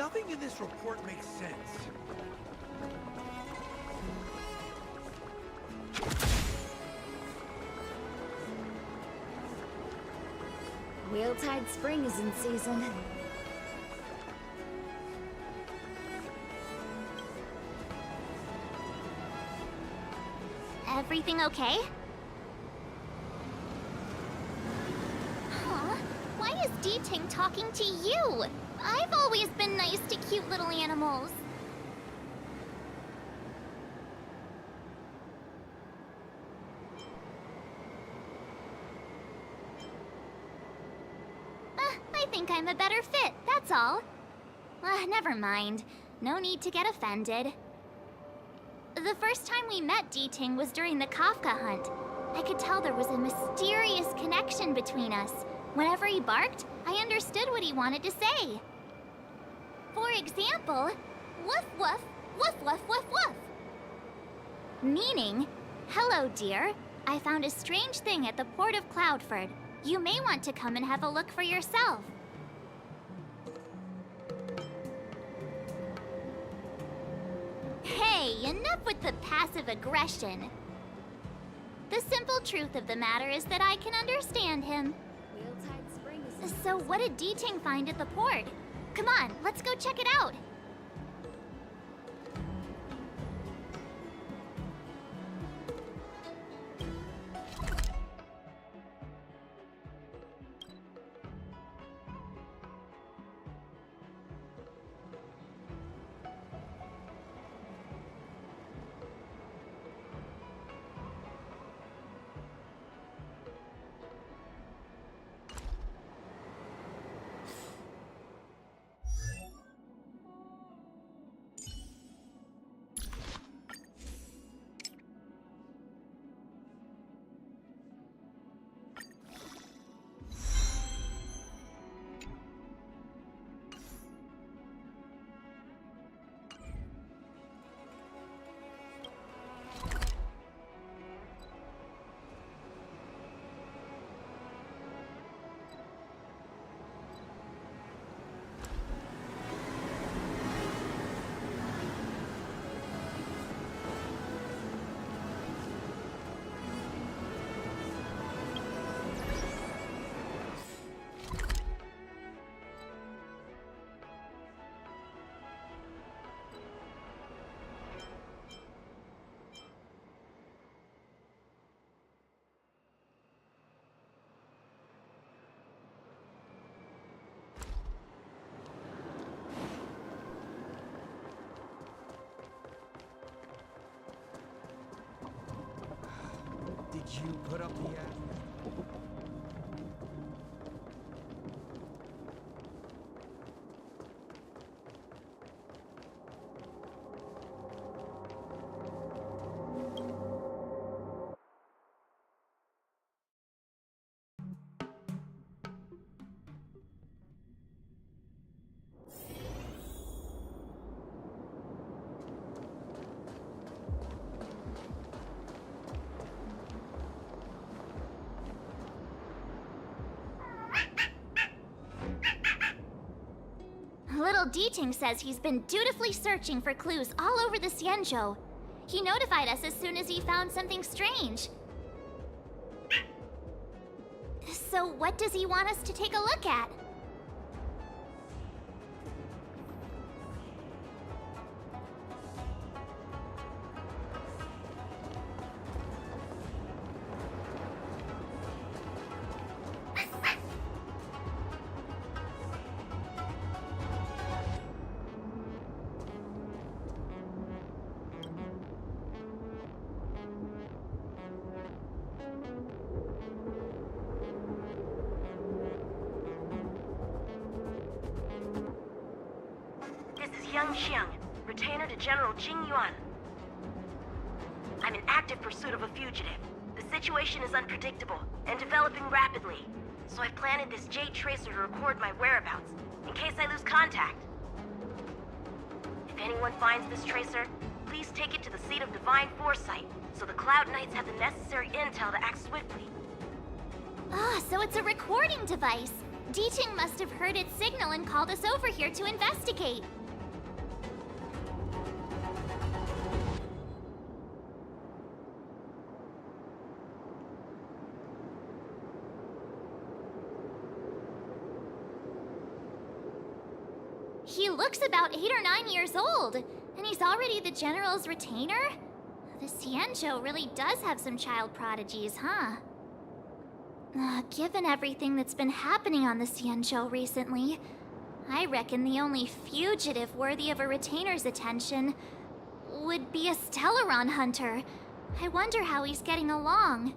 Nothing in this report makes sense. Wheeltide Spring is in season. Everything okay? Huh? Why is D-Ting talking to you? I've always been nice to cute little animals. I think I'm a better fit, that's all. Never mind. No need to get offended. The first time we met D-Ting was during the Kafka hunt. I could tell there was a mysterious connection between us. Whenever he barked, I understood what he wanted to say. For example, woof woof, woof woof woof woof. Meaning, hello dear, I found a strange thing at the port of Cloudford. You may want to come and have a look for yourself. Hey, enough with the passive aggression. The simple truth of the matter is that I can understand him. Wheeltide Spring is in So what did D-Ting find at the port? Come on, let's go check it out. Did you put up the ad? Little D-Ting says he's been dutifully searching for clues all over the Xianzhou. He notified us as soon as he found something strange. So what does he want us to take a look at? Yanqing, retainer to General Jing Yuan. I'm in active pursuit of a fugitive. The situation is unpredictable and developing rapidly, so I've planted this Jade tracer to record my whereabouts, in case I lose contact. If anyone finds this tracer, please take it to the seat of divine foresight, so the Cloud Knights have the necessary intel to act swiftly. Ah, so it's a recording device. Deeching must have heard its signal and called us over here to investigate. He looks about 8 or 9 years old, and he's already the General's retainer? The Xianzhou really does have some child prodigies, huh? Given everything that's been happening on the Xianzhou recently, I reckon the only fugitive worthy of a retainer's attention would be a Stellaron hunter. I wonder how he's getting along.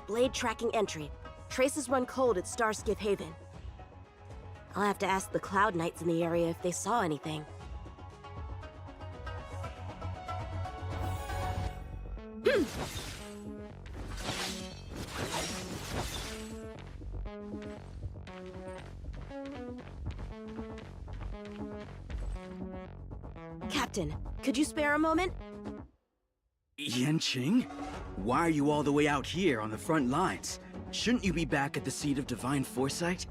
Blade tracking entry. Traces run cold at Starskiff Haven. I'll have to ask the Cloud Knights in the area if they saw anything. Captain, could you spare a moment? Yanqing? Why are you all the way out here on the front lines? Shouldn't you be back at the seat of divine foresight?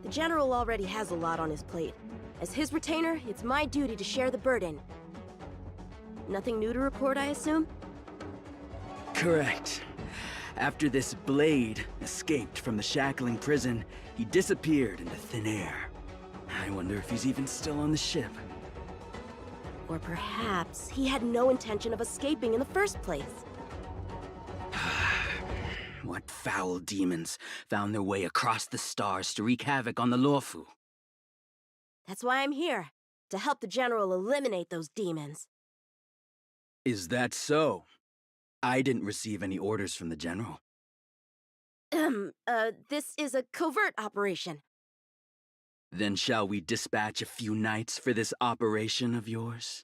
The General already has a lot on his plate. As his retainer, it's my duty to share the burden. Nothing new to report, I assume? Correct. After this Blade escaped from the shackling prison, he disappeared into thin air. I wonder if he's even still on the ship. Or perhaps he had no intention of escaping in the first place. What foul demons found their way across the stars to wreak havoc on the Luofu? That's why I'm here, to help the General eliminate those demons. Is that so? I didn't receive any orders from the General. This is a covert operation. Then shall we dispatch a few knights for this operation of yours?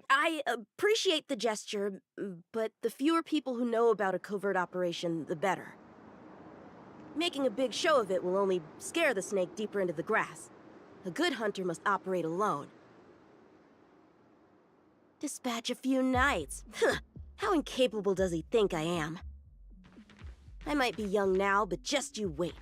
I appreciate the gesture, but the fewer people who know about a covert operation, the better. Making a big show of it will only scare the snake deeper into the grass. A good hunter must operate alone. Dispatch a few knights. How incapable does he think I am? I might be young now, but just you wait.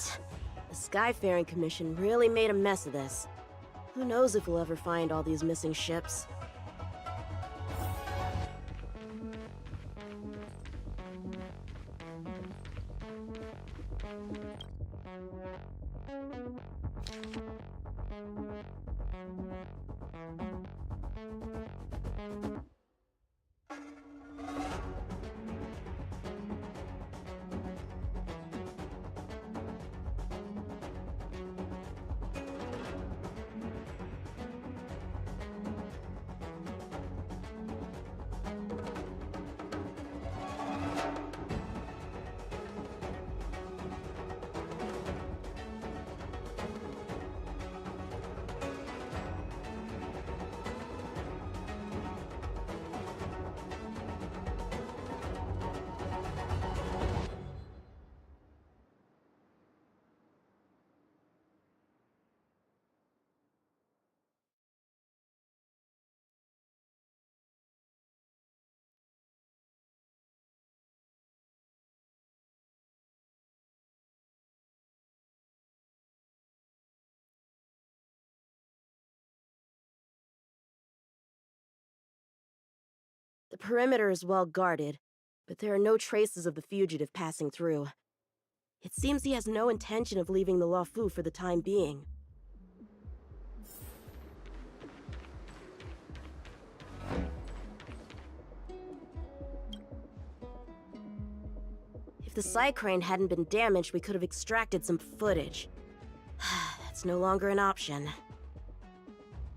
Shit. The Skyfaring Commission really made a mess of this. Who knows if we'll ever find all these missing ships. The perimeter is well guarded, but there are no traces of the fugitive passing through. It seems he has no intention of leaving the Luofu for the time being. If the Psycrane hadn't been damaged, we could have extracted some footage. That's no longer an option.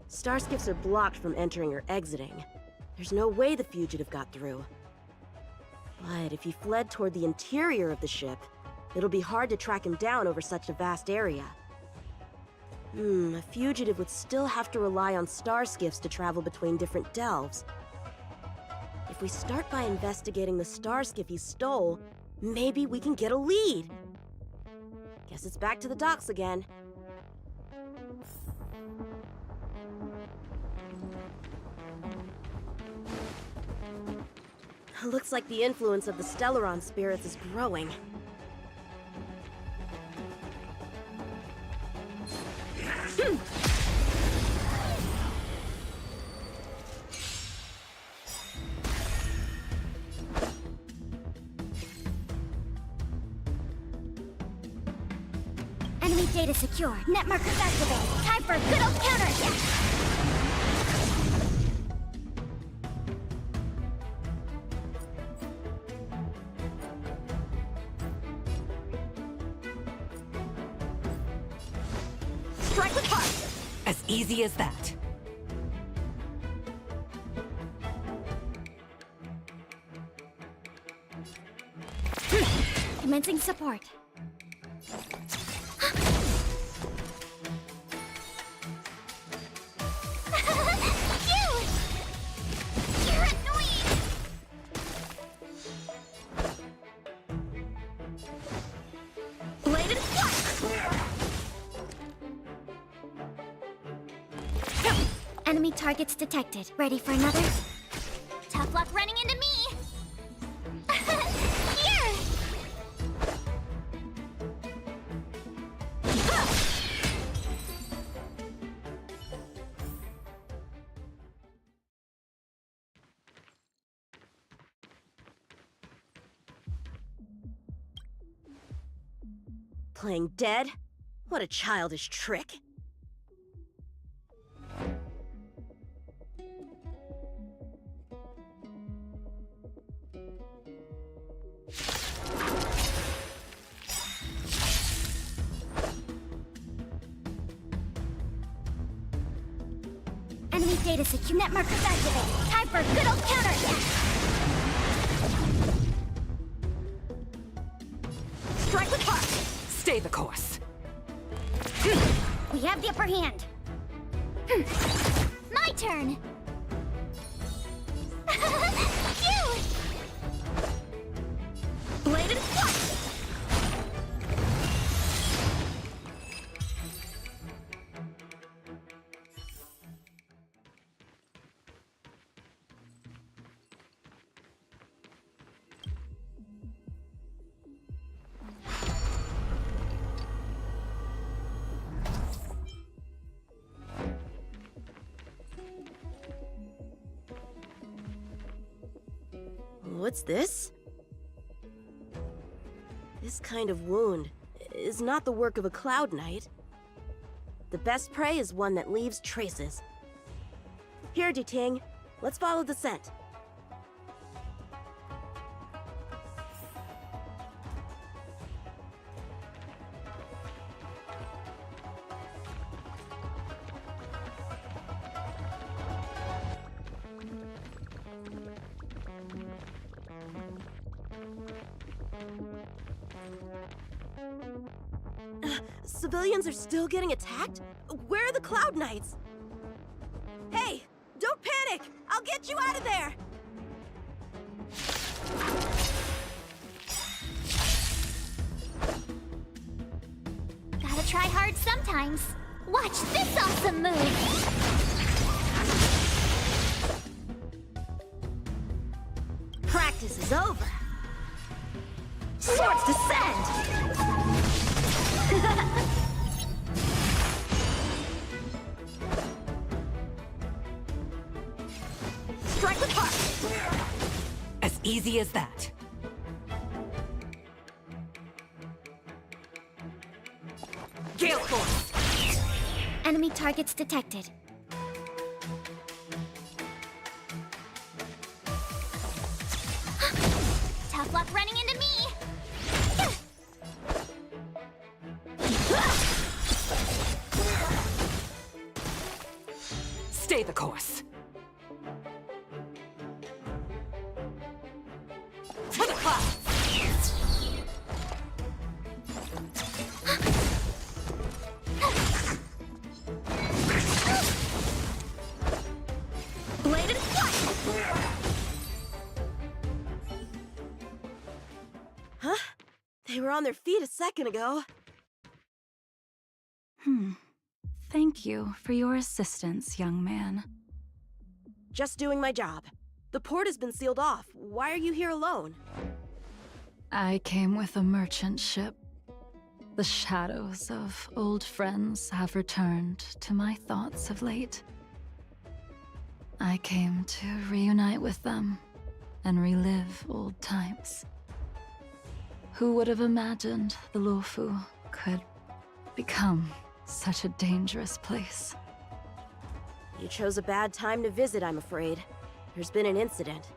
Starskiffs are blocked from entering or exiting. There's no way the fugitive got through. But if he fled toward the interior of the ship, it'll be hard to track him down over such a vast area. A fugitive would still have to rely on starskiffs to travel between different delves. If we start by investigating the starskiff he stole, maybe we can get a lead. Guess it's back to the docks again. Looks like the influence of the Stellaron spirits is growing. Enemy data secure. Net markers activated. Time for a good old counterattack. Strike with heart! As easy as that. Commencing support. You're annoying! Bladed flash! Enemy targets detected. Ready for another? Tough luck running into me! Here! Playing dead? What a childish trick. Enemy data secure. Net markers activated. Time for a good old counterattack. Strike with heart! Stay the course. We have the upper hand. My turn! Bladed flash! What's this? This kind of wound is not the work of a Cloud Knight. The best prey is one that leaves traces. Here, Ting. Let's follow the scent. Civilians are still getting attacked? Where are the Cloud Knights? Hey, don't panic! I'll get you out of there! Gotta try hard sometimes. Watch this awesome move! Practice is over. Swords descend! Strike with heart! As easy as that. Gale Force! Enemy targets detected. Tough luck running into me! Stay the course. To the clouds! Bladed flight! Huh? They were on their feet a second ago. Thank you for your assistance, young man. Just doing my job. The port has been sealed off. Why are you here alone? I came with a merchant ship. The shadows of old friends have returned to my thoughts of late. I came to reunite with them and relive old times. Who would have imagined the Luofu could become such a dangerous place? You chose a bad time to visit, I'm afraid. There's been an incident.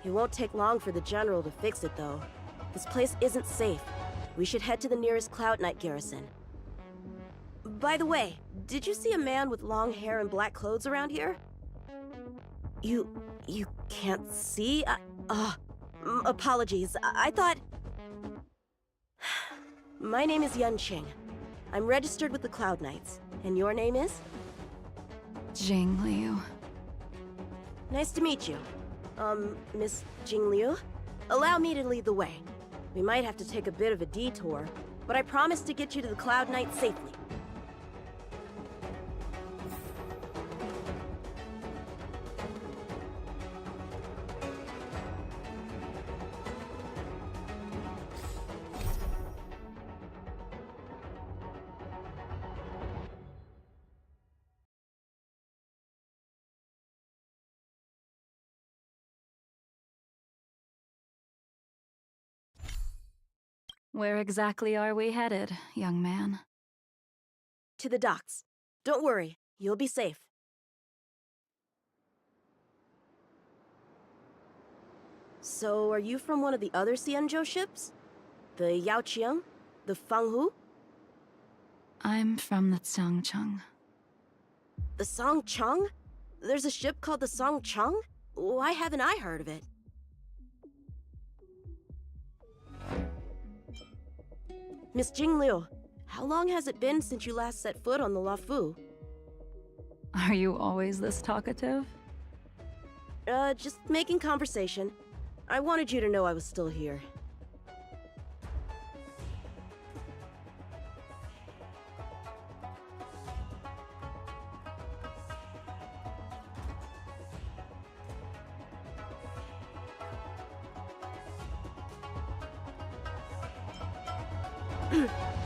It won't take long for the General to fix it, though. This place isn't safe. We should head to the nearest Cloud Knight garrison. By the way, did you see a man with long hair and black clothes around here? You can't see? Apologies. I thought... My name is Yanqing. I'm registered with the Cloud Knights. And your name is? Jing Liu. Nice to meet you. Miss Jing Liu? Allow me to lead the way. We might have to take a bit of a detour, but I promise to get you to the Cloud Knight safely. Where exactly are we headed, young man? To the docks. Don't worry, you'll be safe. So, are you from one of the other Xianzhou ships? The Yaoqiang? The Fanghu? I'm from the Xiangcheng. The Songcheng? There's a ship called the Songcheng? Why haven't I heard of it? Miss Jing Liu, how long has it been since you last set foot on the Luofu? Are you always this talkative? Just making conversation. I wanted you to know I was still here.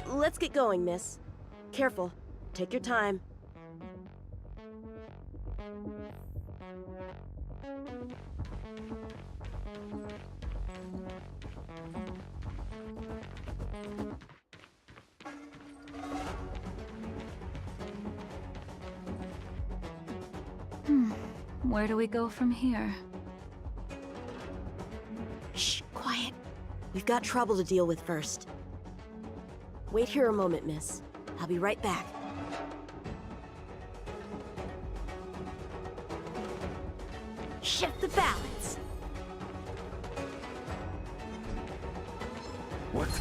Let's get going, miss. Careful. Take your time. Where do we go from here? Shh, quiet. We've got trouble to deal with first. Wait here a moment, miss. I'll be right back. Shift the balance. What's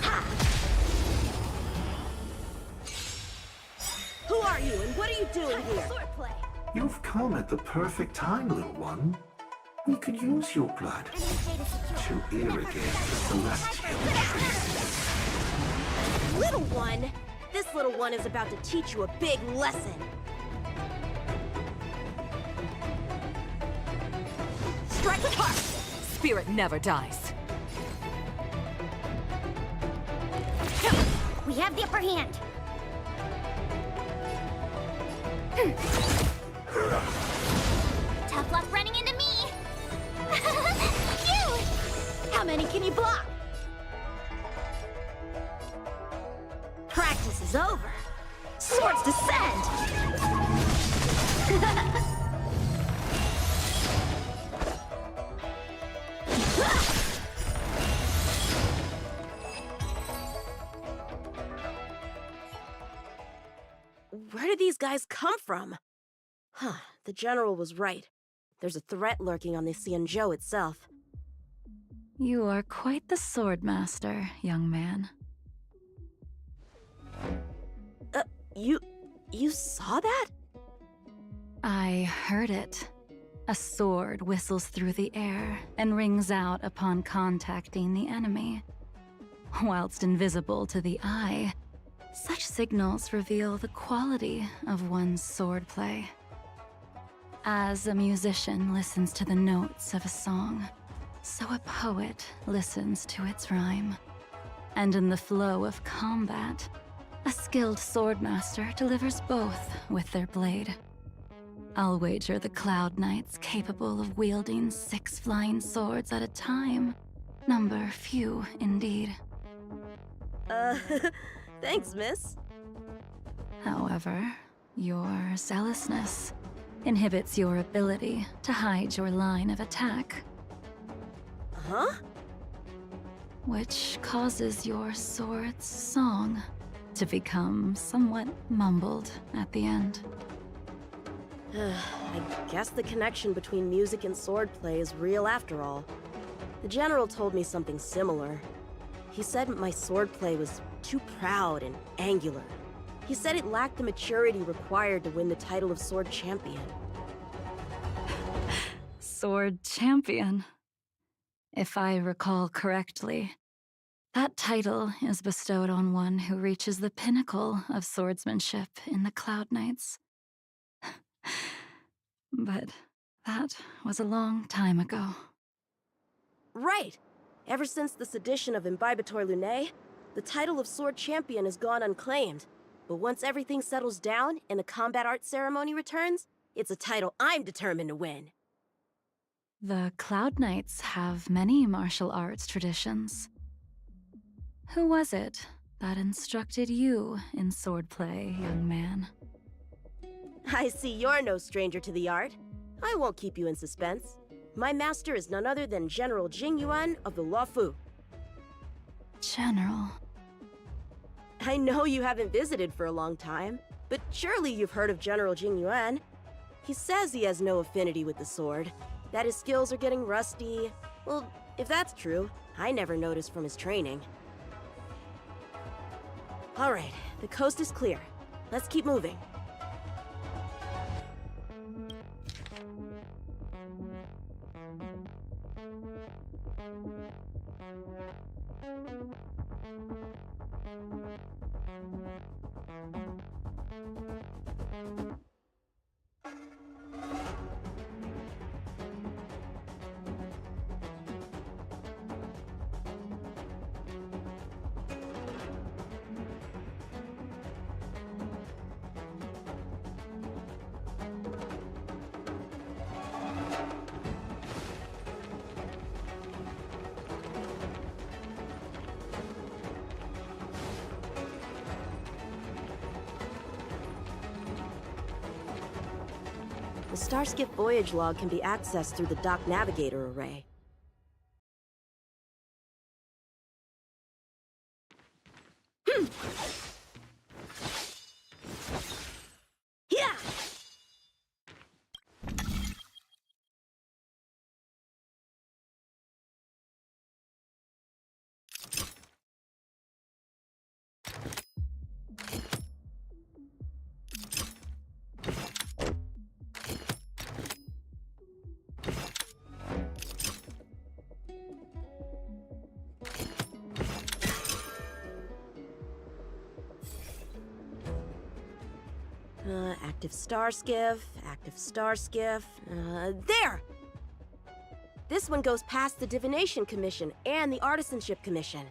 Who are you and what are you doing here? You've come at the perfect time, little one. We could use your blood to irrigate the celestial traces. Little one? This little one is about to teach you a big lesson. Strike with heart! Spirit never dies. We have the upper hand. Tough luck running into me. Phew! How many can you block? Practice is over. Swords descend! Where did these guys come from? Huh, the general was right. There's a threat lurking on the Xianzhou itself. You are quite the sword master, young man. You saw that? I heard it. A sword whistles through the air and rings out upon contacting the enemy. Whilst invisible to the eye, such signals reveal the quality of one's swordplay. As a musician listens to the notes of a song, so a poet listens to its rhyme. And in the flow of combat, a skilled swordmaster delivers both with their blade. I'll wager the Cloud Knights capable of wielding 6 flying swords at a time number few indeed. Thanks, miss. However, your zealousness inhibits your ability to hide your line of attack, Huh? which causes your sword's song to become somewhat mumbled at the end. I guess the connection between music and swordplay is real after all. The general told me something similar. He said my swordplay was too proud and angular. He said it lacked the maturity required to win the title of Sword Champion. Sword Champion. If I recall correctly, that title is bestowed on one who reaches the pinnacle of swordsmanship in the Cloud Knights. But that was a long time ago. Right! Ever since the sedition of Imbibitor Lunae, the title of Sword Champion has gone unclaimed. But once everything settles down and the combat art ceremony returns, it's a title I'm determined to win. The Cloud Knights have many martial arts traditions. Who was it that instructed you in swordplay, young man? I see you're no stranger to the art. I won't keep you in suspense. My master is none other than General Jing Yuan of the Luofu. General. I know you haven't visited for a long time, but surely you've heard of General Jing Yuan. He says he has no affinity with the sword, that his skills are getting rusty. Well, if that's true, I never noticed from his training. All right, the coast is clear. Let's keep moving. The Starskiff voyage log can be accessed through the dock navigator array. Yeah! Active Starskiff, there! This one goes past the Divination Commission and the Artisanship Commission.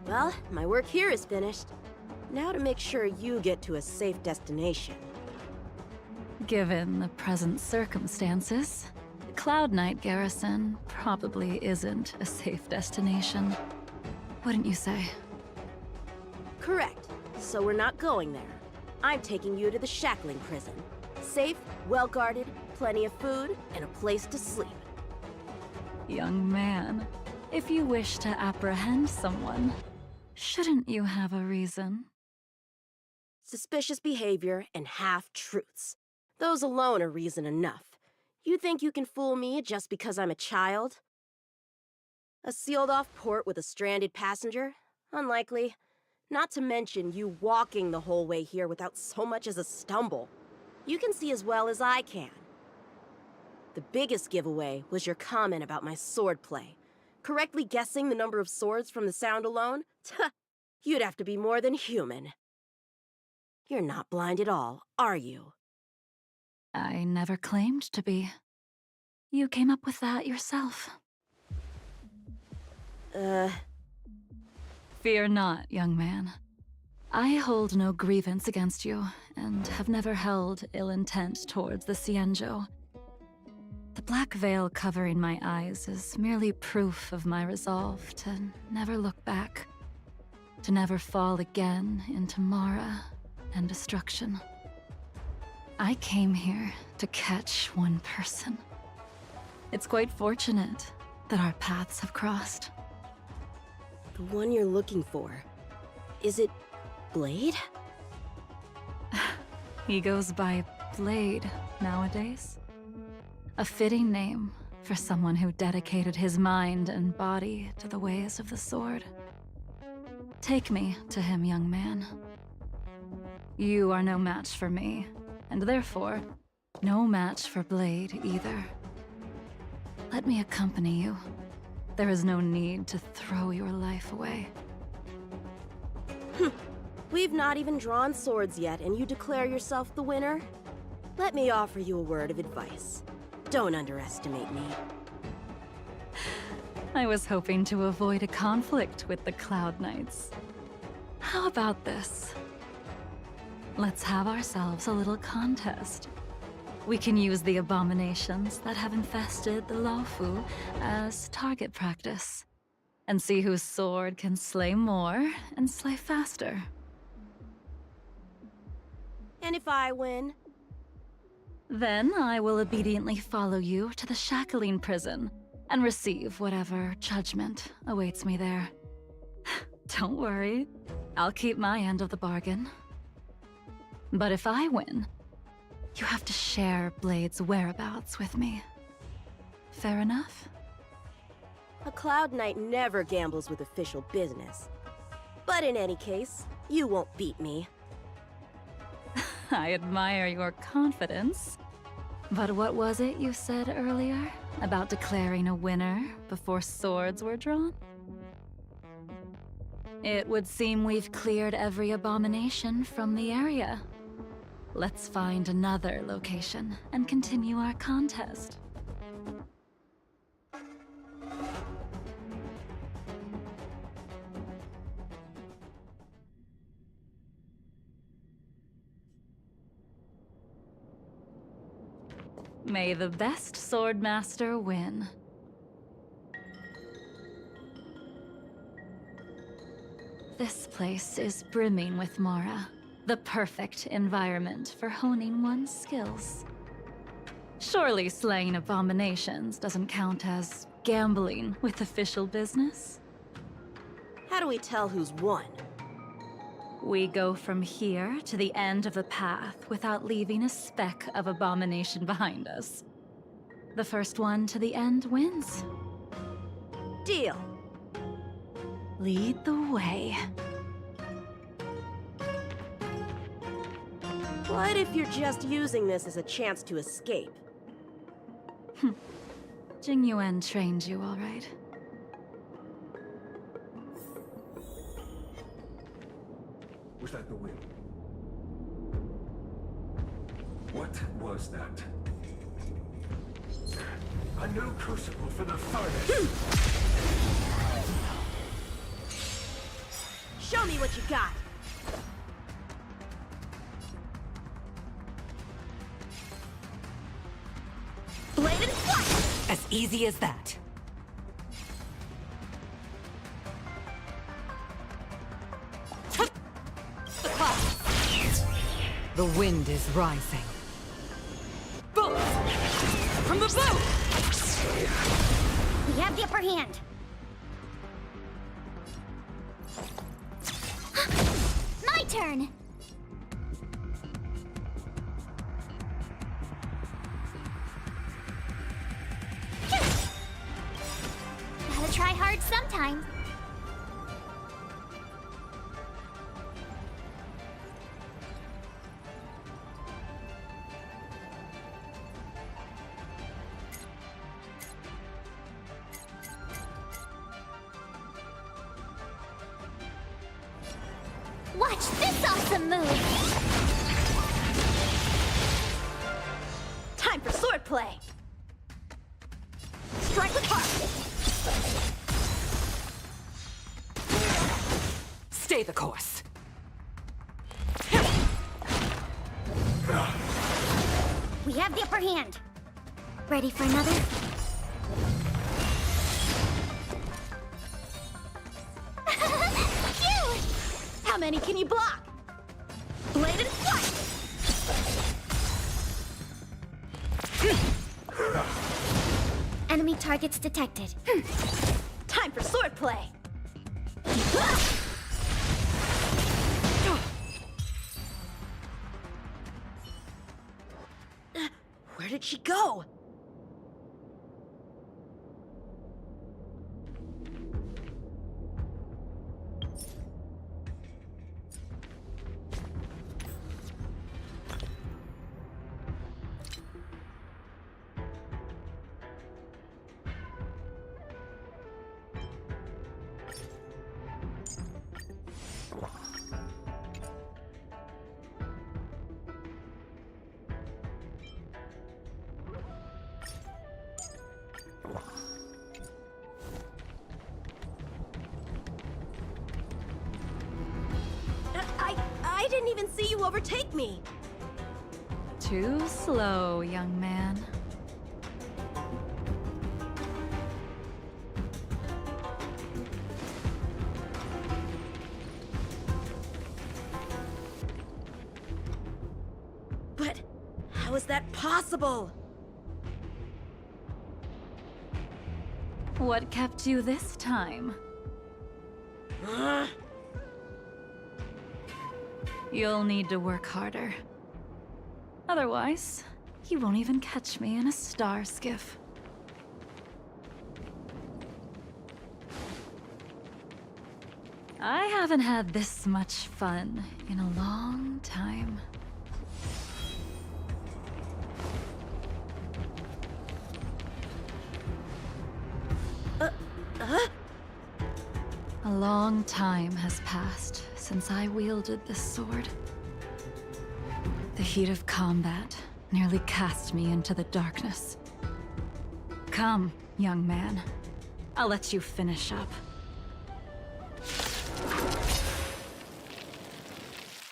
Well, my work here is finished. Now to make sure you get to a safe destination. Given the present circumstances, Cloud Knight Garrison probably isn't a safe destination. Wouldn't you say? Correct. So we're not going there. I'm taking you to the Shackling Prison. Safe, well-guarded, plenty of food, and a place to sleep. Young man, if you wish to apprehend someone, shouldn't you have a reason? Suspicious behavior and half-truths. Those alone are reason enough. You think you can fool me just because I'm a child? A sealed-off port with a stranded passenger? Unlikely. Not to mention you walking the whole way here without so much as a stumble. You can see as well as I can. The biggest giveaway was your comment about my swordplay. Correctly guessing the number of swords from the sound alone? Tuh, you'd have to be more than human. You're not blind at all, are you? I never claimed to be. You came up with that yourself. Fear not, young man. I hold no grievance against you, and have never held ill intent towards the Cienjo. The black veil covering my eyes is merely proof of my resolve to never look back, to never fall again into Mara and destruction. I came here to catch one person. It's quite fortunate that our paths have crossed. The one you're looking for. Is it Blade? He goes by Blade nowadays. A fitting name for someone who dedicated his mind and body to the ways of the sword. Take me to him, young man. You are no match for me, and therefore, no match for Blade either. Let me accompany you. There is no need to throw your life away. We've not even drawn swords yet, and you declare yourself the winner? Let me offer you a word of advice. Don't underestimate me. I was hoping to avoid a conflict with the Cloud Knights. How about this? Let's have ourselves a little contest. We can use the abominations that have infested the Luofu as target practice, and see whose sword can slay more and slay faster. And if I win? Then I will obediently follow you to the Shackling Prison and receive whatever judgment awaits me there. Don't worry, I'll keep my end of the bargain. But if I win, you have to share Blade's whereabouts with me. Fair enough? A Cloud Knight never gambles with official business. But in any case, you won't beat me. I admire your confidence. But what was it you said earlier about declaring a winner before swords were drawn? It would seem we've cleared every abomination from the area. Let's find another location and continue our contest. May the best swordmaster win. This place is brimming with Mara, the perfect environment for honing one's skills. Surely slaying abominations doesn't count as gambling with official business? How do we tell who's won? We go from here to the end of the path without leaving a speck of abomination behind us. The first one to the end wins. Deal. Lead the way. What if you're just using this as a chance to escape? Jingyuan trained you, all right. Was that the wind? What was that? A new crucible for the furnace! Show me what you got! Blade and flash! As easy as that. The wind is rising. Bolt! From the boat! We have the upper hand. My turn. Gotta try hard sometime. Watch this awesome move! Time for swordplay! Strike with heart! Stay the course. We have the upper hand. Ready for another? Phew! How many can you block? Blade and flash! Enemy targets detected. Time for swordplay! Where did she go? I didn't even see you overtake me! Too slow, young man. But how is that possible? What kept you this time? You'll need to work harder. Otherwise, you won't even catch me in a star skiff. I haven't had this much fun in a long time. A long time has passed since I wielded this sword. The heat of combat nearly cast me into the darkness. Come, young man. I'll let you finish up.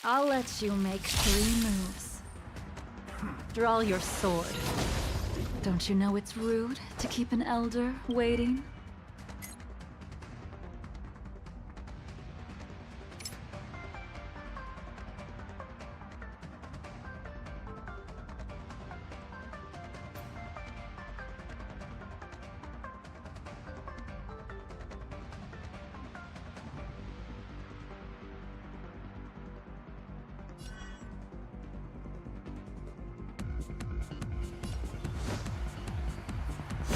I'll let you make 3 moves. Draw your sword. Don't you know it's rude to keep an elder waiting?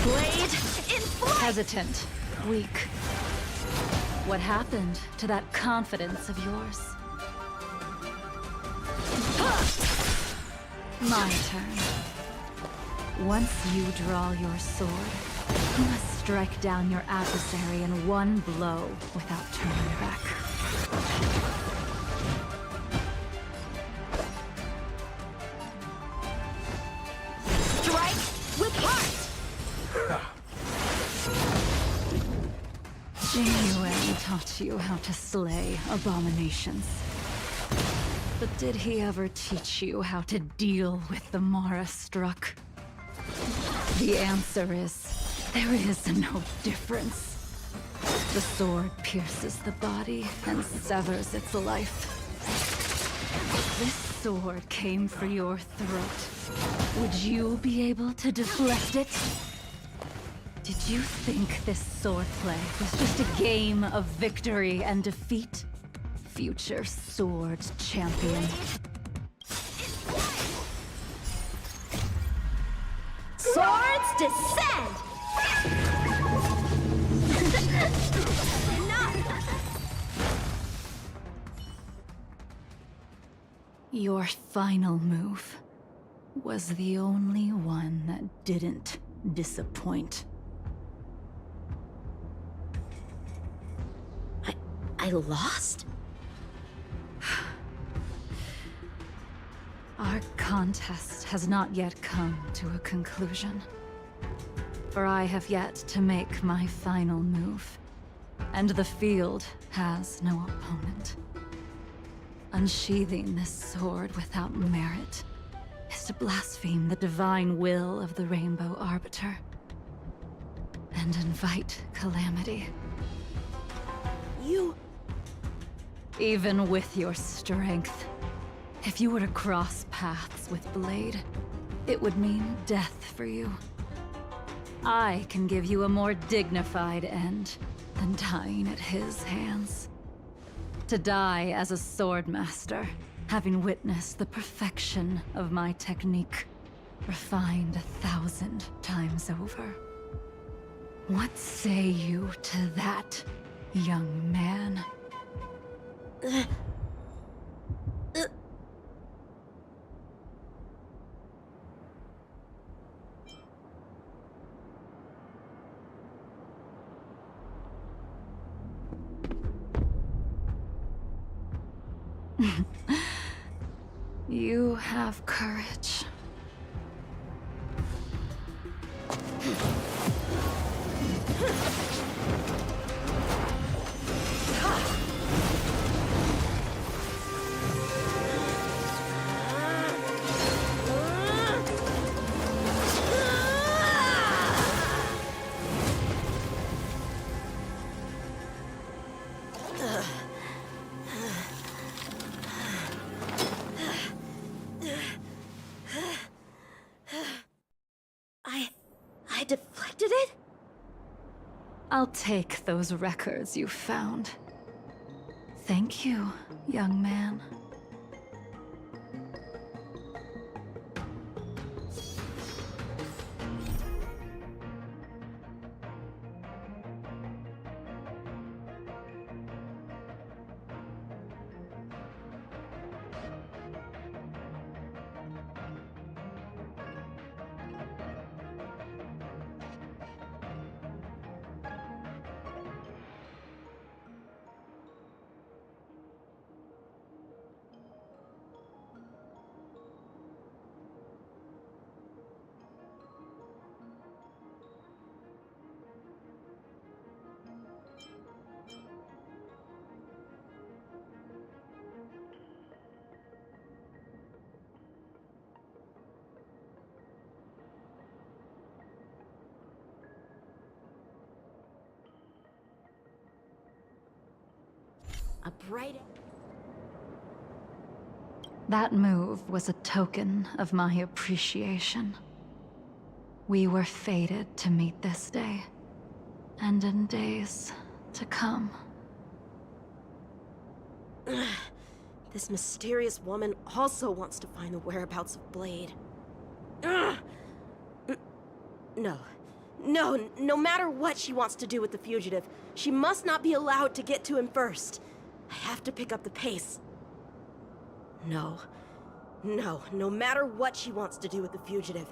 Blade in flight! Hesitant, weak. What happened to that confidence of yours? My turn. Once you draw your sword, you must strike down your adversary in one blow without turning back. Strike with heart! Yuan taught you how to slay abominations. But did he ever teach you how to deal with the Mara struck? The answer is, there is no difference. The sword pierces the body and severs its life. This sword came for your throat. Would you be able to deflect it? Did you think this swordplay was just a game of victory and defeat? Future sword champion. Swords descend! Your final move was the only one that didn't disappoint. I lost? Our contest has not yet come to a conclusion. For I have yet to make my final move, and the field has no opponent. Unsheathing this sword without merit is to blaspheme the divine will of the Rainbow Arbiter, and invite calamity. You... Even with your strength, if you were to cross paths with Blade, it would mean death for you. I can give you a more dignified end than dying at his hands. To die as a swordmaster, having witnessed the perfection of my technique, refined 1,000 times over. What say you to that, young man? You have courage. I deflected it? I'll take those records you found. Thank you, young man. right. That move was a token of my appreciation. We were fated to meet this day, and in days to come. This mysterious woman also wants to find the whereabouts of Blade. Ugh. No matter what she wants to do with the fugitive, she must not be allowed to get to him first. I have to pick up the pace. No matter what she wants to do with the fugitive,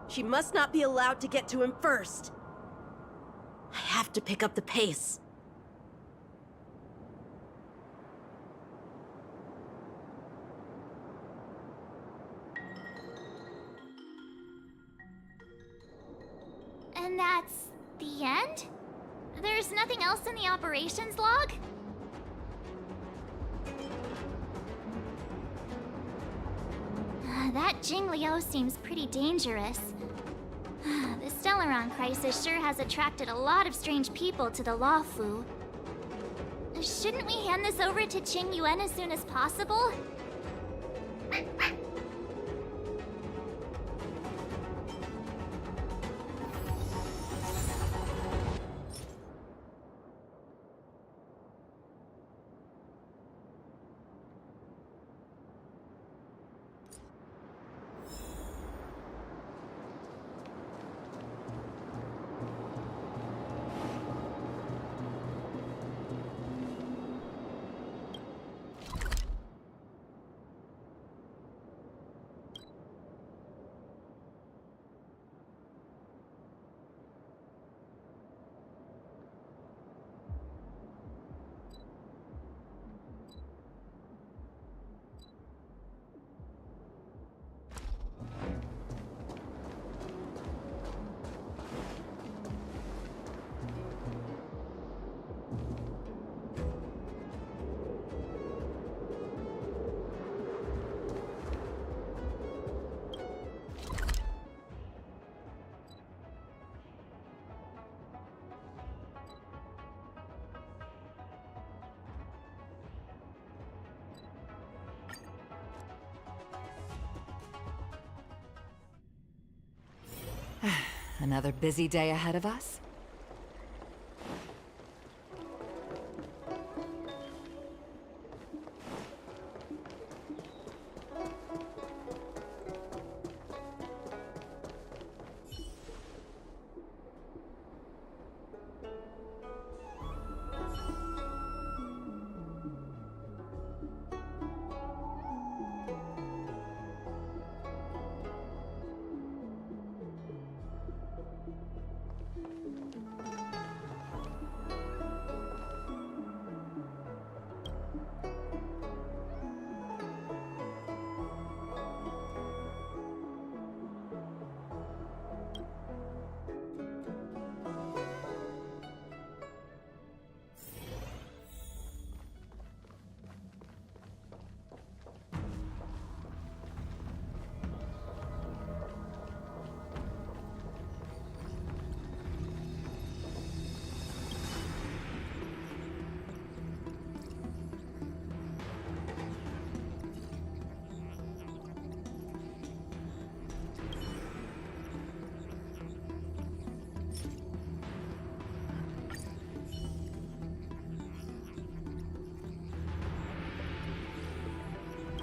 she must not be allowed to get to him first. I have to pick up the pace. And that's the end? There's nothing else in the operations log? That Jing Liu seems pretty dangerous. The Stellaron crisis sure has attracted a lot of strange people to the Luofu. Shouldn't we hand this over to Qing Yuan as soon as possible? Another busy day ahead of us?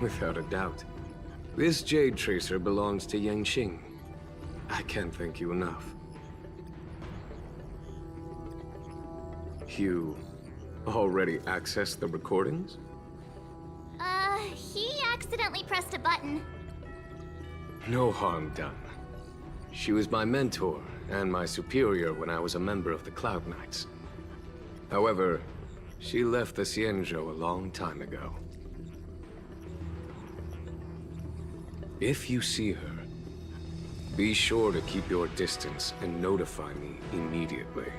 Without a doubt. This Jade Tracer belongs to Yanqing. I can't thank you enough. You already accessed the recordings? He accidentally pressed a button. No harm done. She was my mentor and my superior when I was a member of the Cloud Knights. However, she left the Xianzhou a long time ago. If you see her, be sure to keep your distance and notify me immediately.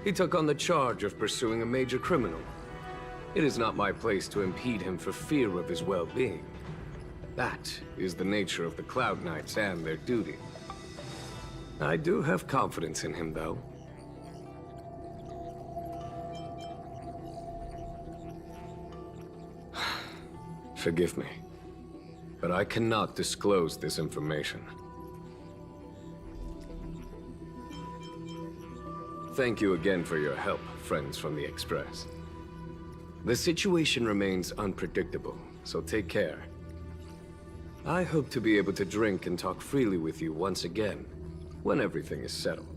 He took on the charge of pursuing a major criminal. It is not my place to impede him for fear of his well-being. That is the nature of the Cloud Knights and their duty. I do have confidence in him, though. Forgive me, but I cannot disclose this information. Thank you again for your help, friends from the Express. The situation remains unpredictable, so take care. I hope to be able to drink and talk freely with you once again, when everything is settled.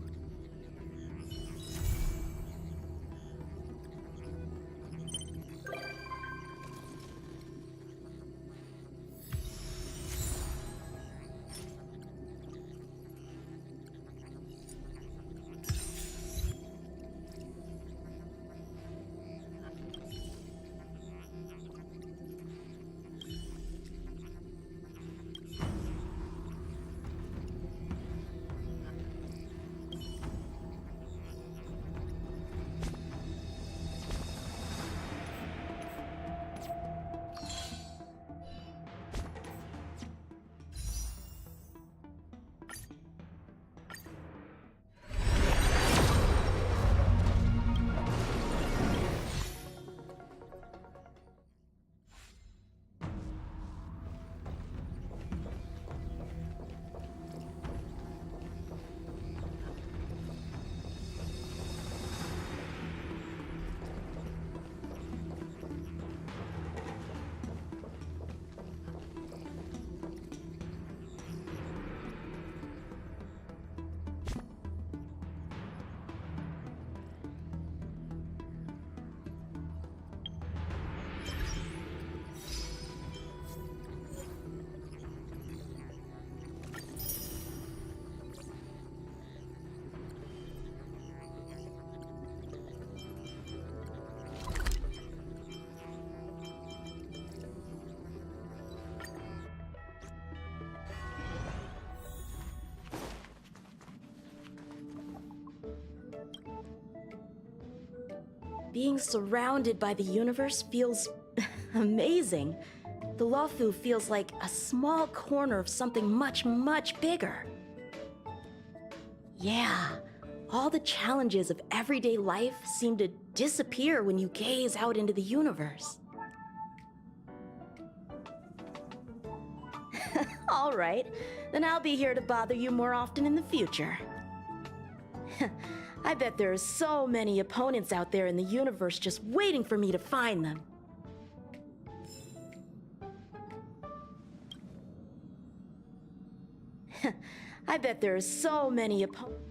Being surrounded by the universe feels amazing. The Luofu feels like a small corner of something much, much bigger. Yeah, all the challenges of everyday life seem to disappear when you gaze out into the universe. All right, then I'll be here to bother you more often in the future. I bet there are so many opponents out there in the universe just waiting for me to find them. I bet there are so many opponents.